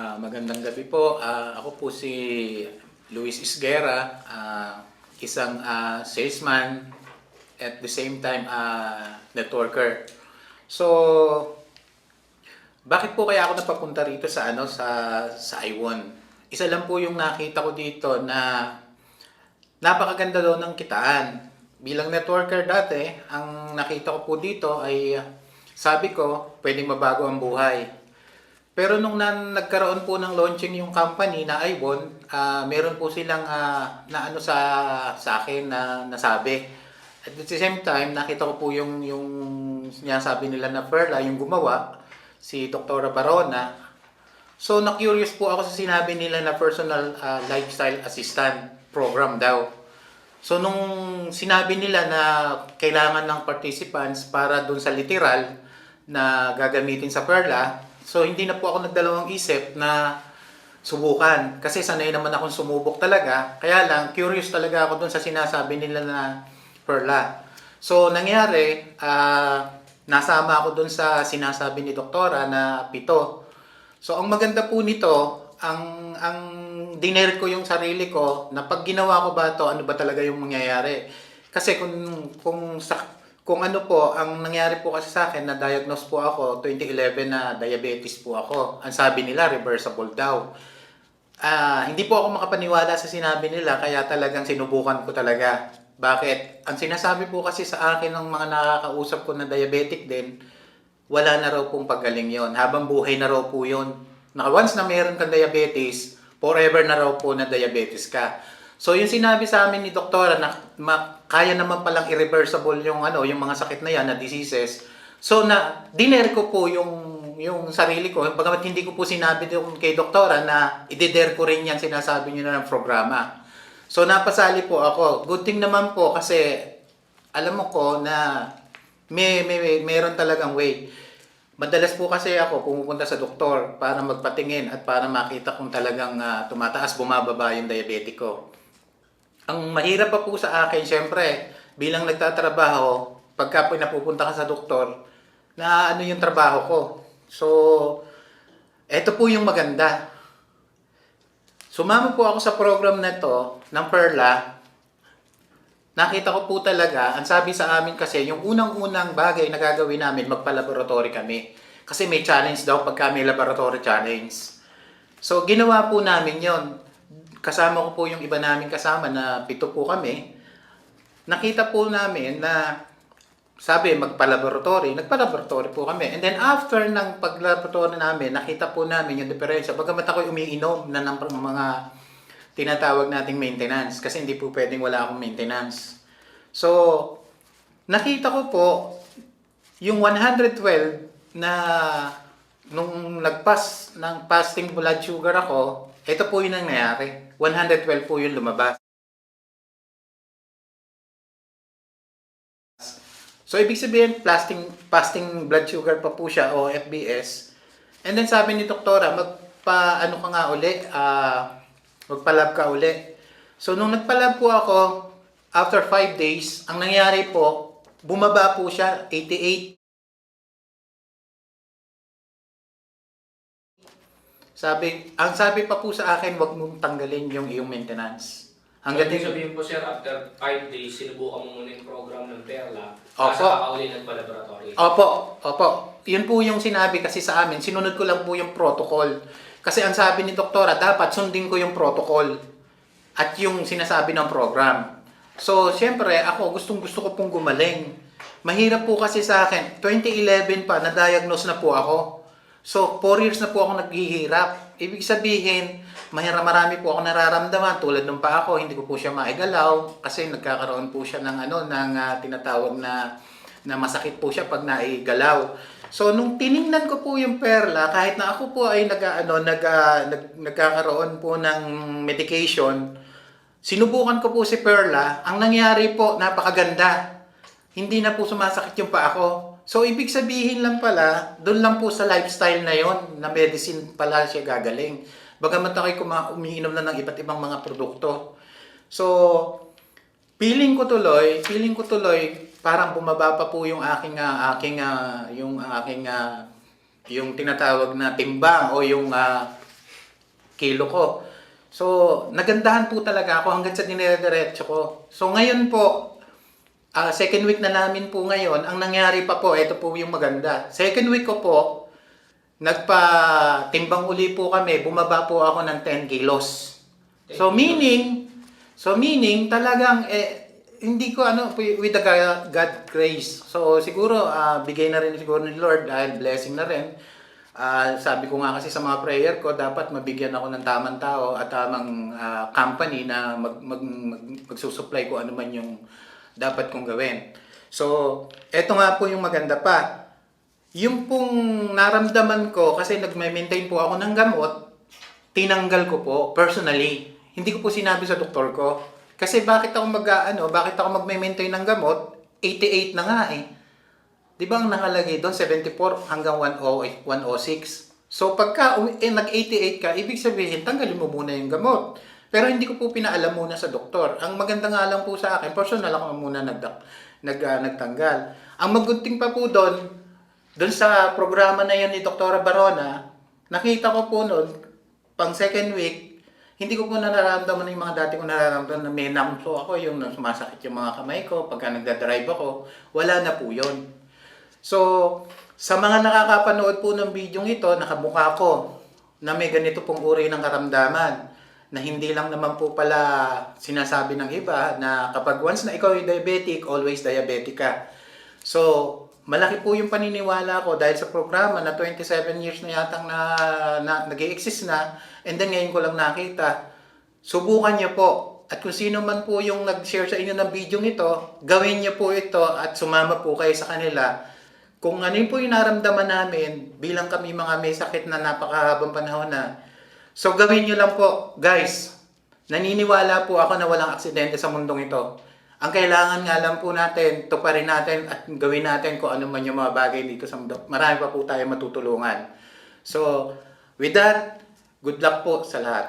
Magandang gabi po. Ako po si Luis Isguera, isang salesman at the same time networker. So, bakit po kaya ako napapunta rito sa iWon? Isa lang po yung nakita ko dito na napakaganda daw ng kitaan. Bilang networker dati, ang nakita ko po dito ay sabi ko, pwedeng mabago ang buhay. Pero nung nagkaroon po ng launching yung company na iWon, meron po silang na ano sa akin na nasabi. At the same time, nakita ko po yung sinasabi nila na Perla, yung gumawa, si Dr. Barona. So, na-curious po ako sa sinabi nila na personal lifestyle assistant program daw. So, nung sinabi nila na kailangan ng participants para dun sa literal na gagamitin sa Perla, so hindi na po ako nagdalawang isip na subukan. Kasi sanay naman akong sumubok talaga. Kaya lang, curious talaga ako dun sa sinasabi nila na Perla. So, nangyari, nasama ako dun sa sinasabi ni Doktora na 7. So, ang maganda po nito, ang dinare ko yung sarili ko na pag ginawa ko ba to, ano ba talaga yung mangyayari. Kasi kung ano po, ang nangyari po kasi sa akin, na-diagnose po ako, 2011 na diabetes po ako. Ang sabi nila, reversible daw. Hindi po ako makapaniwala sa sinabi nila, kaya talagang sinubukan ko talaga. Bakit? Ang sinasabi po kasi sa akin ng mga nakakausap ko na diabetic din, wala na raw pong paggaling yon. Habang buhay na raw po yun. Once na meron kang diabetes, forever na raw po na diabetes ka. So yung sinabi sa amin ni doktora na kaya naman palang irreversible yung mga sakit na yan, na diseases. So na dinare ko po yung sarili ko, bagamat hindi ko po sinabi kay doktora na i-dare ko rin yan sinasabi niyo na ng programa. So napasali po ako. Good thing naman po kasi alam mo ko na meron talagang way. Madalas po kasi ako pumupunta sa doktor para magpatingin at para makita kung talagang tumataas, bumababa yung diabetic ko. Ang mahirap pa po sa akin, syempre, bilang nagtatrabaho, pagka napupunta ka sa doktor, na ano yung trabaho ko. So, eto po yung maganda. Sumama po ako sa program na to ng Perla. Nakita ko po talaga, ang sabi sa amin kasi, yung unang-unang bagay na gagawin namin, magpa-laboratory kami. Kasi may challenge daw pagka may laboratory challenge. So, ginawa po namin yon. Kasama ko po yung iba namin kasama na 7 po kami. Nakita po namin na, sabi, magpa-laboratory. Nagpa-laboratory po kami. And then, after ng pag-laboratory namin, nakita po namin yung diferensya. Bagamat ako umiinom na ng mga tinatawag nating maintenance kasi hindi po pwedeng wala akong maintenance. So, nakita ko po yung 112 na nung nagpas ng fasting blood sugar ako, ito po yung nangyayari. 112 po yung lumabas. So, ibig sabihin, fasting blood sugar pa po siya o FBS. And then sabi ni doktora, magpa-ano ka nga uli, magpa-lab ka uli. So, nung nagpa-lab po ako, after 5 days, ang nangyari po, bumaba po siya, 88. Ang sabi pa po sa akin, wag mong tanggalin yung iyong maintenance. Hanggang so, sabihin po sir, after 5 days, sinubukan mo muna yung program ng Perla, Opo. sa kakauli ng laboratory. Opo. Yun po yung sinabi kasi sa amin, sinunod ko lang po yung protocol. Kasi ang sabi ni doktora, dapat sundin ko yung protocol at yung sinasabi ng program. So, siyempre, ako gustong-gusto ko pong gumaling. Mahirap po kasi sa akin, 2011 pa, na-diagnose na po ako. So, 4 years na po ako naghihirap. Ibig sabihin, marami po ako nararamdaman. Tulad nung pa ako, hindi ko po siya maigalaw kasi nagkakaroon po siya ng tinatawag na masakit po siya pag naigalaw. So, nung tiningnan ko po yung Perla, kahit na ako po ay nagkakaroon po ng medication, sinubukan ko po si Perla, ang nangyari po, napakaganda. Hindi na po sumasakit yung paa ko. So, ibig sabihin lang pala, doon lang po sa lifestyle na yon na medicine pala siya gagaling. Bagamat ako'y umiinom na ng iba't ibang mga produkto. So, feeling ko tuloy, parang bumaba pa po yung yung tinatawag na timbang o yung kilo ko. So, nagandahan po talaga ako hanggang sa dinediretso ko. So, ngayon po, second week na namin po ngayon, ang nangyari pa po, ito po yung maganda. Second week ko po, nagpa-timbang uli po kami, bumaba po ako ng 10 kilos. So meaning talagang hindi ko with the God grace. So siguro bigay na rin siguro ni Lord dahil blessing na rin. Sabi ko nga kasi sa mga prayer ko, dapat mabigyan ako ng tamang tao at tamang company na magsusupply ko ano man yung dapat kong gawin. So, eto nga po yung maganda pa. Yung pong naramdaman ko, kasi nag-maintain po ako ng gamot, tinanggal ko po personally. Hindi ko po sinabi sa doktor ko. Kasi bakit ako mag-maintain ng gamot? 88 na nga eh. Di ba ang nakalagay doon, 74 hanggang 106. So pagka nag-88 ka, ibig sabihin, tanggalin mo muna yung gamot. Pero hindi ko po pinaalam muna sa doktor. Ang maganda nga lang po sa akin, personal ako muna nagtanggal. Ang magunting pa po doon sa programa na yan ni Dr. Barona, nakita ko po noon, pang second week, hindi ko po nararamdaman yung mga dati ko nararamdaman na may namso ako, yung sumasakit yung mga kamay ko, pagka nagdadrive ako, wala na po yun. So, sa mga nakakapanood po ng video ito, nakabuka ko na may ganito pong uri ng karamdaman, na hindi lang naman po pala sinasabi ng iba na kapag once na ikaw ay diabetic, always diabetic ka. So, malaki po yung paniniwala ko dahil sa programa na 27 years na yatang nag-i-exist na, and then ngayon ko lang nakita. Subukan niyo po. At kung sino man po yung nag-share sa inyo ng video nito, gawin niyo po ito at sumama po kayo sa kanila. Kung ano po yung naramdaman namin, bilang kami mga may sakit na napakahabang panahon na, so gawin niyo lang po, guys. Naniniwala po ako na walang aksidente sa mundong ito. Ang kailangan nga lang po natin, tuparin natin at gawin natin kung ano man yung mga bagay dito sa mundo. Marami pa po tayo matutulungan. So, with that, good luck po sa lahat.